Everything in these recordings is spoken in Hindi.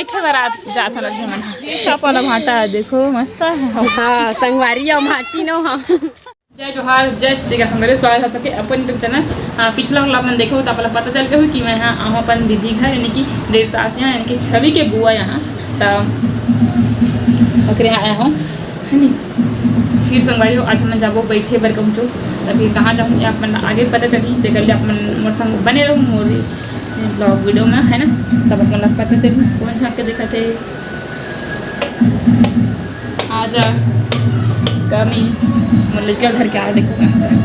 बैठे बारात जात हन जमन छाप वाला भाटा देखो मस्त हाँ संगवारी और भाची नो हाँ। जय जोहार जय श्री संगरे स्वागत है सबके अपन यूट्यूब चैनल। पिछला व्लॉग मैंने देखो तो आपको पता चल गया हो कि मैं यहाँ आहूँ अपन दीदी घर यानी कि डेढ़ सास यहाँ यानी कि छवि के बुआ यहाँ तो यहाँ आया हूँ है नी। फिर संगवारी हो आज हम जाबो बैठे बर कहूँ तो फिर कहाँ जाऊँ अपन आगे पता चली तो कर अपन मोर संग बने रहूँ मोर ब्लॉग वीडियो में है ना। तब अपन लोग पता चली कौन छाप के देखा थे आज कमी मतलब क्या घर के आया देखो मस्त है।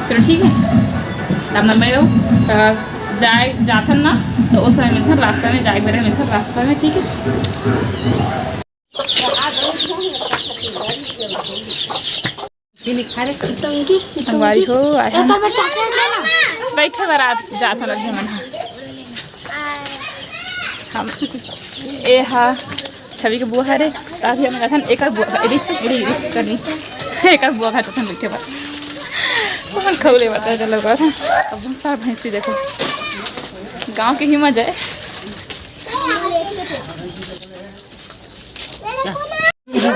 चलो ठीक है तब मैं रहूँ जाए जाथन ना तो उस समय मिलता रास्ता में जाए मेरे मिलता रास्ता में ठीक है। संगवारी हो आया बैठे बारात जात हन जमन हम ए हा छवि के बुआ हरे अभी हम गथन एक बुआ करनी एक बुआ खाता था बैठे बार कौन खौले बता चलो था। अब बहुत सारा भैंसी देखो गांव की ही मजा है।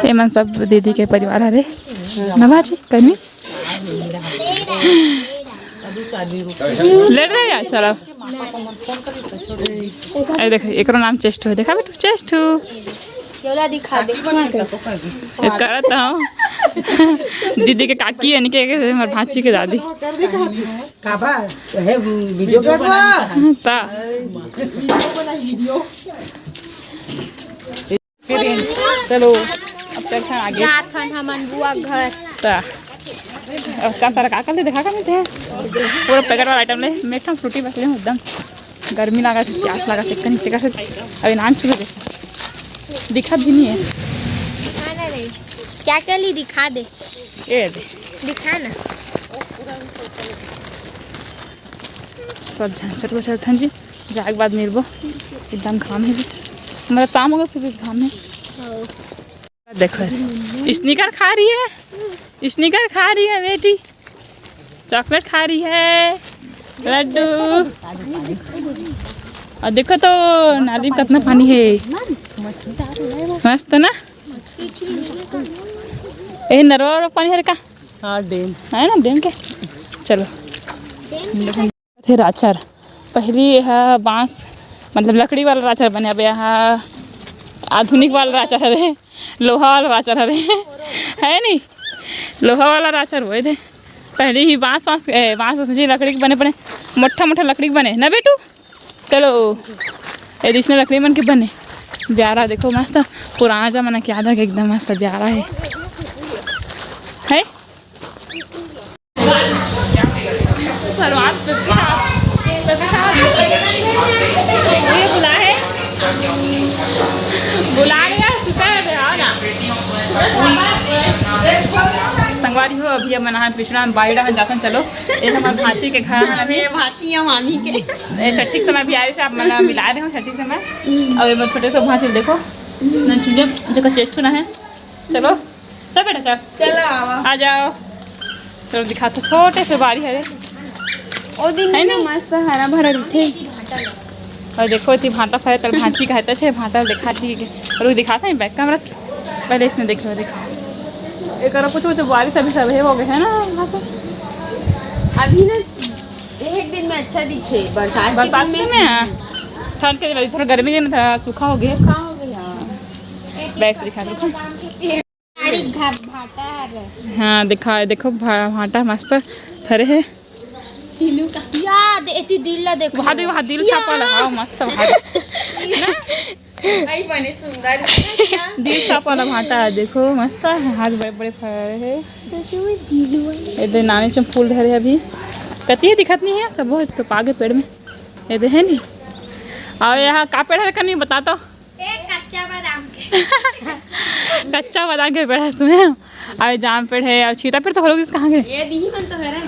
एमन सब दीदी के परिवार हरे नवाजी कर्मी ले रहे यार चलो अरे देखो एक नाम चेस्ट हो देखा बेटू चेस्ट दिखा दे करता हूँ दीदी के काकी यानी के हमारे भांची के दादी चलो अब चलते हैं आगे हमन बुआ घर अब का सारा काका ले देखा करते हैं पूरा पैकेट वाला आइटम ले मैं एक फ्रूटी बस ले एकदम गर्मी लगा थी प्यास लगा थे कहीं से अभी नान चुके देखा दिखा भी नहीं है क्या कर ली दिखा दे ये दे दिखा ना सब झंझट को चलते हैं जी जाए के बाद मिलबो एकदम घाम है मतलब शाम हो गया फिर घाम है। देखो स्नीकर खा रही है स्नीकर खा रही है बेटी चॉकलेट खा रही है लड्डू और देखो तो नाली में कितना पानी है मस्त ना ए नरवा पानी है का हाँ डैम है ना डैम के। चलो थे राचर पहली यह बांस मतलब लकड़ी वाला राचर बने अब यहाँ आधुनिक वाला राचर हरे लोहा वाला राचर हरे है नहीं लोहा वाला राचर हुए थे पहले ही बांस मुझे लकड़ी के बने मोटा लकड़ी के बने ना बेटू। चलो एडिशनल लकड़ी बन के बने ब्यारा देखो मस्त पुराना जमाना की याद है एकदम मस्त ब्यारा है बुला संगवारी हो अभी अब मैं पिछड़ा में बाईड़ा में जाता चलो एक हमारे भांची के घर है अभी भाची या मामी के छठी समय भी आए से आप मैं मिला रहे हो छठी समय अब छोटे से भांची देखो न चुनिया जगह चेस्ट होना है। चलो चल बेटा चल चलो आ जाओ चलो दिखा तो छोटे से बारी है ओ दिन है ना मस्त हरा भरा थे और देखो थी भाटा फरे तल भांची कहता है भाटा दिखाती और दिखाता है बैक कैमरा से पहले इसने देख लो दिखा एक कुछ बारिश अभी सब हो गए है ना वहाँ से अभी ना एक दिन में अच्छा दिखे बरसात में ठंड के थोड़ा गर्मी दिन था सूखा हो गया बैग से दिखा दो हाँ दिखा देखो भाटा मस्त फरे है याद एती दिल देखो वहाँ दिल छापा लगा मस्त बने सुंदर दिल छापा वाला भाटा है देखो मस्त हाथ बड़े बड़े फरे है इधर नानी चम फूल धरे अभी कती है दिखत नहीं है सब बहुत तो पागे पेड़ में इधर है नहीं और यहाँ का पेड़ है नहीं बता तो कच्चा बादाम के पेड़ है सुने और जाम पेड़ है और चीता पेड़ तो हो लोग कहाँ गए ये दी मन तो है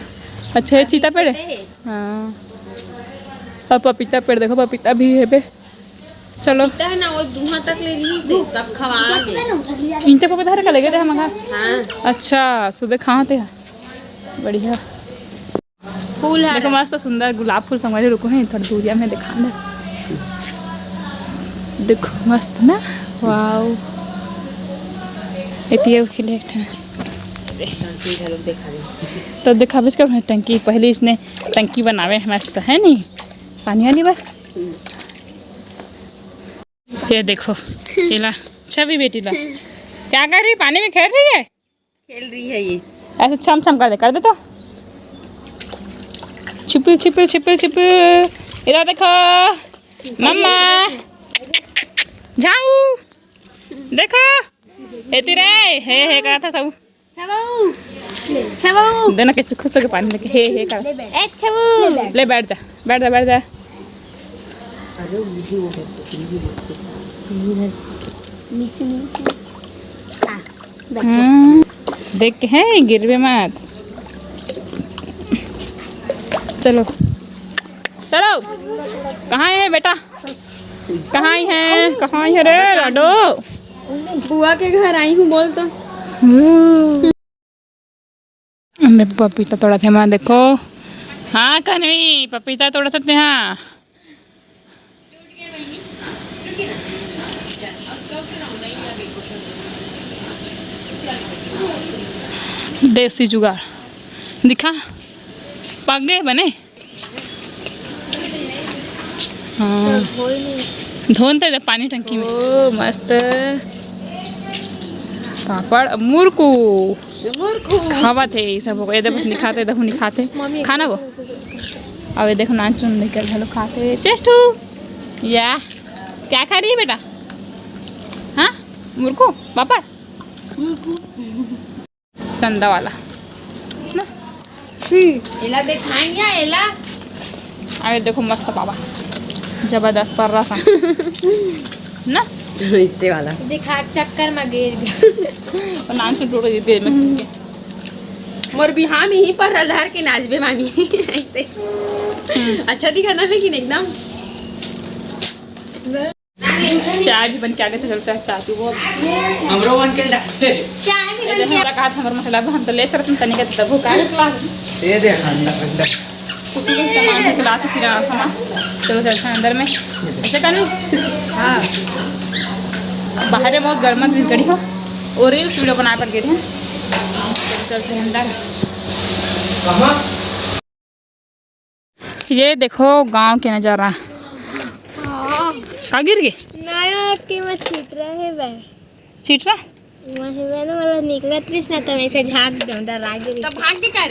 अच्छा चीता पेड़ है हाँ और पपीता पेड़ देखो पपीता भी है पे चलो है ना वो दूहा तक ले ली से सब खवा दे इंचा पपीता हर का लगे थे हम हाँ अच्छा सुबह कहाँ थे बढ़िया फूल देखो मस्त सुंदर गुलाब फूल संगवारी रुको है थोड़ा दूरिया में दिखा दे देखो मस्त ना, वाओ इतियो खिले तो देखा बिच कर टंकी पहले इसने टंकी बनावे मस्त है नहीं पानी वाली बार। ये देखो इला छवि बेटी ला क्या कर रही, पानी में खेल रही है, खेल रही है ये। ऐसे छम छम कर दे तो छिपिल छिपिल छिपिल छिपिल। इधर देखो मम्मा जाऊ देखो एती रे हे कहा था सब छबू छबू देना कैसे खुश होकर पानी लेके हे कर ए छबू ले बैठ जा बैठ जा बैठ जा। देख के हैं गिरवे मत। चलो चलो कहाँ है बेटा, कहाँ है रे लाडो। बुआ के घर आई हूँ बोल तो। पपीता तोड़ा थे माँ देखो। हाँ कन्वी पपीता तोड़ सकते हैं। देसी जुगाड़ दिखा पक गए बने। हाँ धोनते थे पानी टंकी में। ओ मस्त पापड़ मुरकू खावा थे ये सब ये देखो निखाते देखो निखाते खाना वो। अब ये देखो नान चुन लेकर हेलो खाते चेस्टू या क्या खा रही है बेटा। हाँ मुरकू पापड़ चंदा वाला ना एला दिखाएंगे एला। अरे देखो मस्त पापा जबरदस्त पर रहा ना इससे वाला दिखा चक्कर में गिर और नाम से टूट गई तेज में मोर बिहार में ही पर रधार के नाचबे मामी ऐसे अच्छा दिखा ना लेकिन एकदम। चाय भी बन के आगे चल चाय चाहती वो हमरो बन के चाय भी बन के हमरा कहा था हमर मसाला हम तो ले चलते तनी के तब का दे दे ठंडा ठंडा कुछ सामान के लाते फिर सामान चलो चलते हैं अंदर में ऐसे करूं। हां बाहर में बहुत गर्म चीज गड़ी हो और रील्स वीडियो बना पर गए थे। चलते हैं अंदर। ये देखो गांव के नजारा। का गिर गए नया के मैं छीट रहे बे चीट रहा वही मैंने वाला निकला त्रिस ना तो ऐसे झाग दो डर आगे तो भाग के कर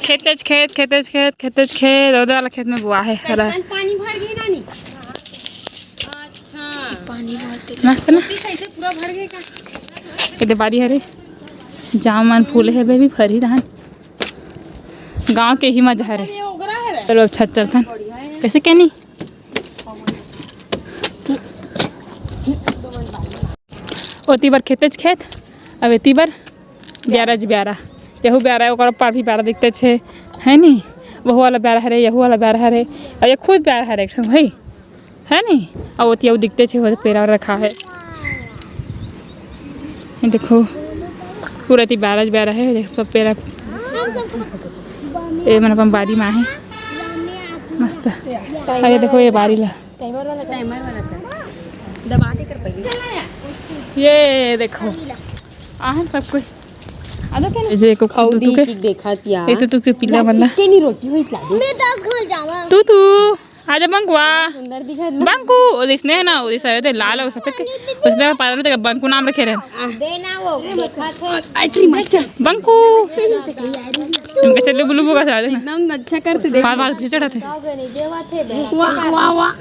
खेतेज खेत वाला खेत में बुआ है हरा पानी भर गई नानी। अच्छा पानी भरते मस्त ना कैसे पूरा भर गए का कहते बारी हरे जामन फूल है बेबी फरी धान गांव के ही मजा है रे। ये ओगरा है चलो अब छत चढ़ता कैसे कहनी ओती बार खेतेज खेत अब एती बार ब्यारा ब्यारा यहू ब्यारा ओकर पार भी ब्यारा दिखते छे है नी वहू वाला ब्यारा हरे यहू वाला ब्यारा हरे और ये खुद ब्यारा हरे एक भाई है नी और ओती यहू दिखते छे वो पेरा रखा है। ये देखो पूरा ती ब्यारा है देखो सब पेरा ये मन अपन बारी में है मस्त है। ये देखो ये बारी ला टाइमर वाला था दबा के कर पहले ये देखो आहन सब कुछ आधा क्या ये देखो तू के देखा तिया ये तो तू के पिल्ला बंदा के नहीं रोटी होई ला दे मैं 10 घुल जावा तू आजा बंकुआ सुंदर दिखा बंकू ओदिसने है ना ओदिस आयो थे लाल और सफेद थे उसने पारा में बंकू नाम रखे रहे देना वो देखा थे आइटरी मत बंकू इनके चले बुलू बुका था देखना एकदम अच्छा करते देख बाल बाल खींचड़ा थे नहीं देवा थे बे वाह वाह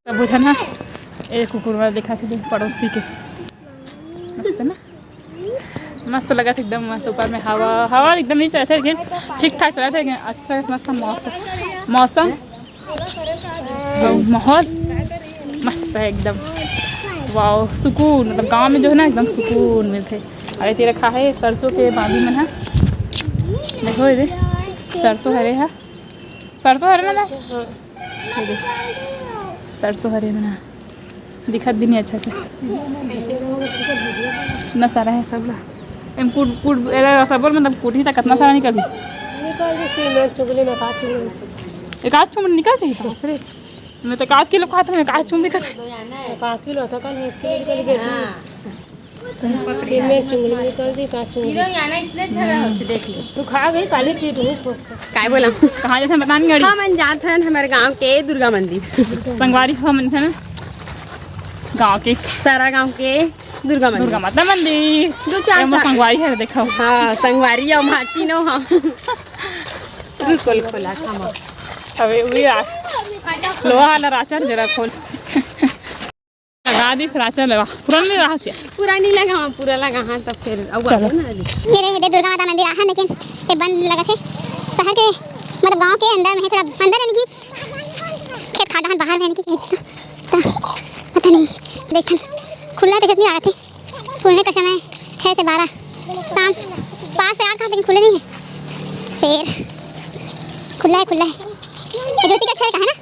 तब बुझा ना एक कुकुर वाला देखा थे पड़ोसी के मस्त ना मस्त लगा था एकदम मस्त ऊपर में हवा एकदम नहीं चला था लेकिन ठीक ठाक चला था लेकिन अच्छा मस्त मौसम माहौल मस्त है एकदम वाओ सुकून मतलब गांव में जो है ना एकदम सुकून मिलते। अरे ते रखा है सरसों के बांधी में है देखो ये सरसों हरे है ना सरसों हरे में दिखत भी नहीं अच्छा से इतना सारा है सब एम सबल मतलब कुटी तक कितना सारा निकल निकाल दे सीमेंट चुगली में का चुगली एक आध चुमड़ी निकल चाहिए था फिर मैं तो 1 किलो खाता मैं 1 चुमड़ी खाता किलो था कल चीन में चुंगली निकल दी 5 चुंगली किलो आना इसलिए झगड़ा होते देख लो। तू खा गई पहले चीज नहीं काय बोला कहाँ जैसे बता नहीं गाड़ी हम जाते हैं हमारे गांव के दुर्गा मंदिर संगवारी हो मन है ना गाँव के सारा गांव के दुर्गा मंदिर दुर्गा माता मंदिर 2-4 संगवारी है देखो हाँ संगवारी और माची नो हम बिल्कुल खोला खामा अबे वही लोहा वाला राचर जरा खोल लगा दी राचर लगा पुरानी रहा से पूरा नहीं लगा हाँ पूरा लगा हाँ तब फिर चलो। मेरे हृदय दुर्गा माता मंदिर आहा लेकिन ये बंद लगा थे शहर के मतलब गांव के अंदर में है थोड़ा अंदर यानी कि खेत खाडान बाहर में यानी कि तो पता नहीं देखन खुला तो जब नहीं आ रहा थे खुलने का समय 6 से 12 शाम 5 से 8 था लेकिन खुले नहीं है शेर खुला है ज्योति का छेड़ का है ना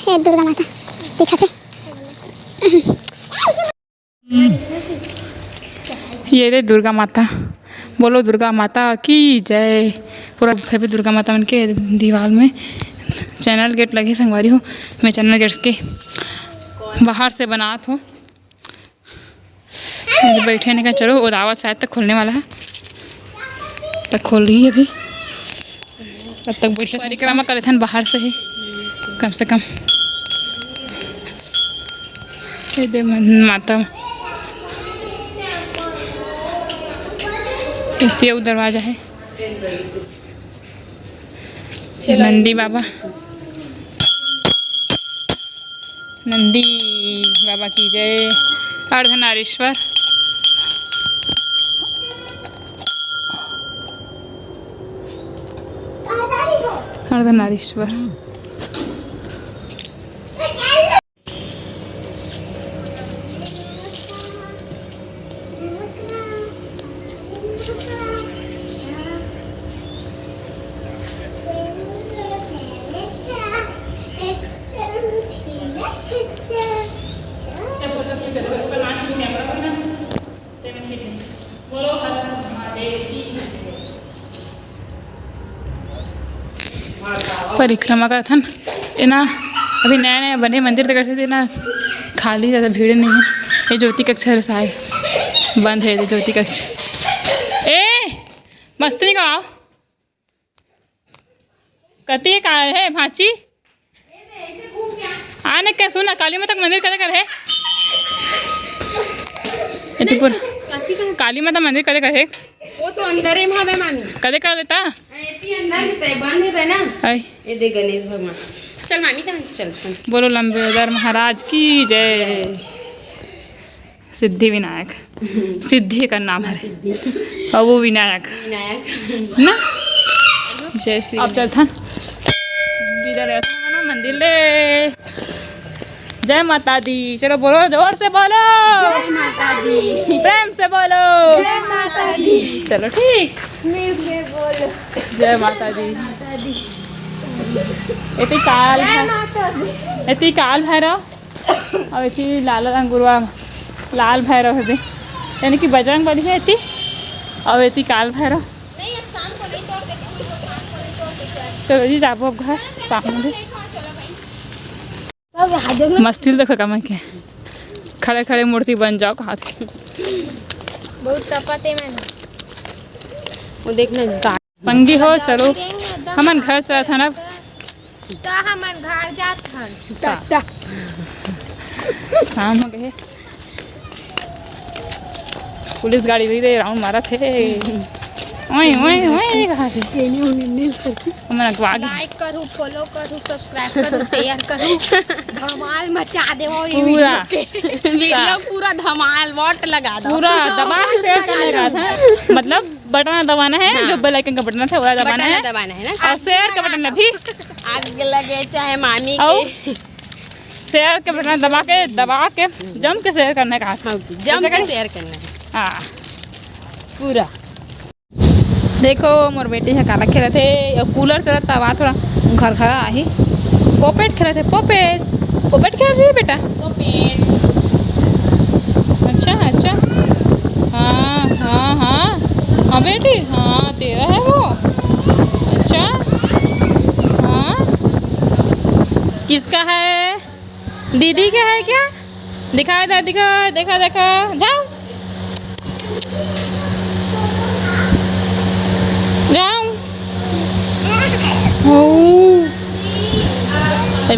हे दुर्गा माता दिखा थे ये रे दुर्गा माता बोलो दुर्गा माता की जय पूरा फेबे दुर्गा माता मन के दीवार में चैनल गेट लगे संगवारी हो मैं चैनल गेट्स के बाहर से बनात हो बैठे नहीं का चलो वो दावत शायद तक खोलने वाला है तक खोल रही है अभी तब तक बैठे परिक्रमा करे थे बाहर से ही कम से कम ये दे माता ये दरवाजा है ये नंदी बाबा की जय अर्धनारीश्वर अर्धनारीश्वर परिक्रमा का था ना ये ना अभी नया नया बने मंदिर तक थे ना खाली ज़्यादा भीड़ नहीं है ये ज्योति कक्ष है शायद बंद है ये ज्योति कक्ष ए मस्ती का आओ कती का है भाची आने क्या सुना काली माता मंदिर कदे कर है काली माता मंदिर कदे कर है वो तो अंदर ही भावे मामी कदे कर लेता ऐती अंदर से बंद है ना आई ये दे गणेश भगवान चल मामी तो चल बोलो लंबेदार महाराज की जय सिद्धि विनायक सिद्धि का नाम है और वो विनायक विनायक ना जय श्री अब चलथन इधर ना मंदिर ले जय माता दी चलो बोलो जोर से बोलो जय माता दी प्रेम से बोलो जय माता दी चलो ठीक मिल के बोलो जय माता दी इतनी काल है इतनी काल भैरव और इतनी लाल अंगुरवा लाल भैरव है यानी कि बजरंग बली है इतनी और इतनी काल भैरव चलो जी जाबो अब घर सामने मस्ती देखो कम के खड़े खड़े मूर्ति बन जाओ कहाँ थे बहुत तपते में वो देखना संगी हो चलो हमन घर चला था ना तो हमन घर जात हन शाम हो गए पुलिस गाड़ी गई थे राउंड मारा थे ओए ओए ओए कहाँ से हमन अगवा गए लाइक करूँ फॉलो करूँ सब्सक्राइब करूँ शेयर करूँ धमाल मचा दे पूरा वीडियो पूरा धमाल वोट लगा दो पूरा दबा के शेयर करने का था मतलब बटन दबाना है जो बेल आइकन का बटन था वो दबाना है दबाना है ना और शेयर का बटन भी आग लगे चाहे मामी और के शेयर के बटन दबा के जम के शेयर करने का जम के शेयर करना है हाँ पूरा देखो मोर बेटी है काला खेले थे और कूलर चलता वहाँ थोड़ा घर खरा आई पोपेट खेले थे पोपेट पोपेट खेल रही है बेटा अच्छा अच्छा, हाँ हाँ हाँ हाँ बेटी, हाँ तेरा है वो, अच्छा हाँ। किसका है? दीदी का है क्या? दिखाओ दादी को, देखो देखो, जाओ जाओ।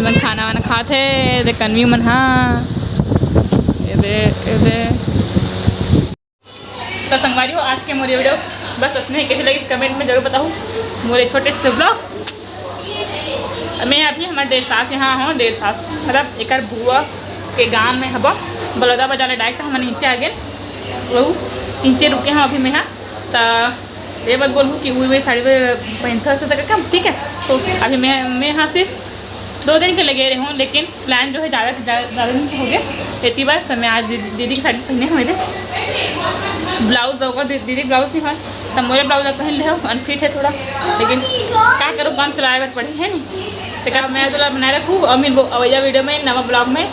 मन खाना वाना खाते दे कन्वी मन, हाँ ये दे। तो संगवारी हो, आज के मोरी वीडियो बस उतने ही। कैसे लगी इस कमेंट में जरूर बताओ। मोरे छोटे से ब्लॉग मैं अभी हमारे डेढ़ सास यहाँ हूँ। डेढ़ सास मतलब एक बुआ के गांव में हब बलौदा बाजार डायरेक्ट हम नीचे आ गए, वो नीचे रुके हैं अभी मैं यहाँ। तो ये बात बोलूँ कि वही साड़ी पहनता से तक कम ठीक है। तो अभी मैं यहाँ से 2 दिन के लगे रहे हूँ, लेकिन प्लान जो है ज़्यादा दिन हो गया इतनी बार। तो मैं आज दीदी की साड़ी पहने हुए थे, ब्लाउज होगा दीदी ब्लाउज नहीं हुआ तो मोरे ब्लाउज पहन ले हो, अनफिट है थोड़ा, लेकिन क्या करूँ काम चलाए बार पड़ी है नहीं। तो कैसे मैं तो बनाए रखूँ और मिलबो अवैया वीडियो में नवा ब्लॉग में।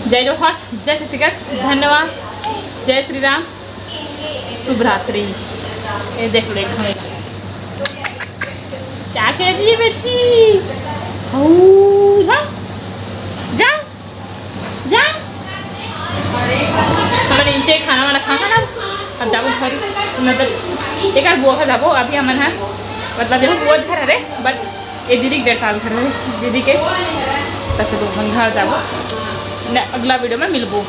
जय जोहर, जय छत्तीसगढ़, धन्यवाद, जय श्री राम, शुभ रात्रि। ये देख लो क्या कह रही है बच्ची, जाओ जाओ जाओ। हमारे नीचे खाना वाना खाना ना, अब जाओ घर, मतलब एक बुआ का जाबो अभी हमन है, मतलब देखो बुआ घर अरे बट ये दीदी के 1.5 साल घर है दीदी के। तो चलो हम घर जाबो, अगला वीडियो में मिलबो।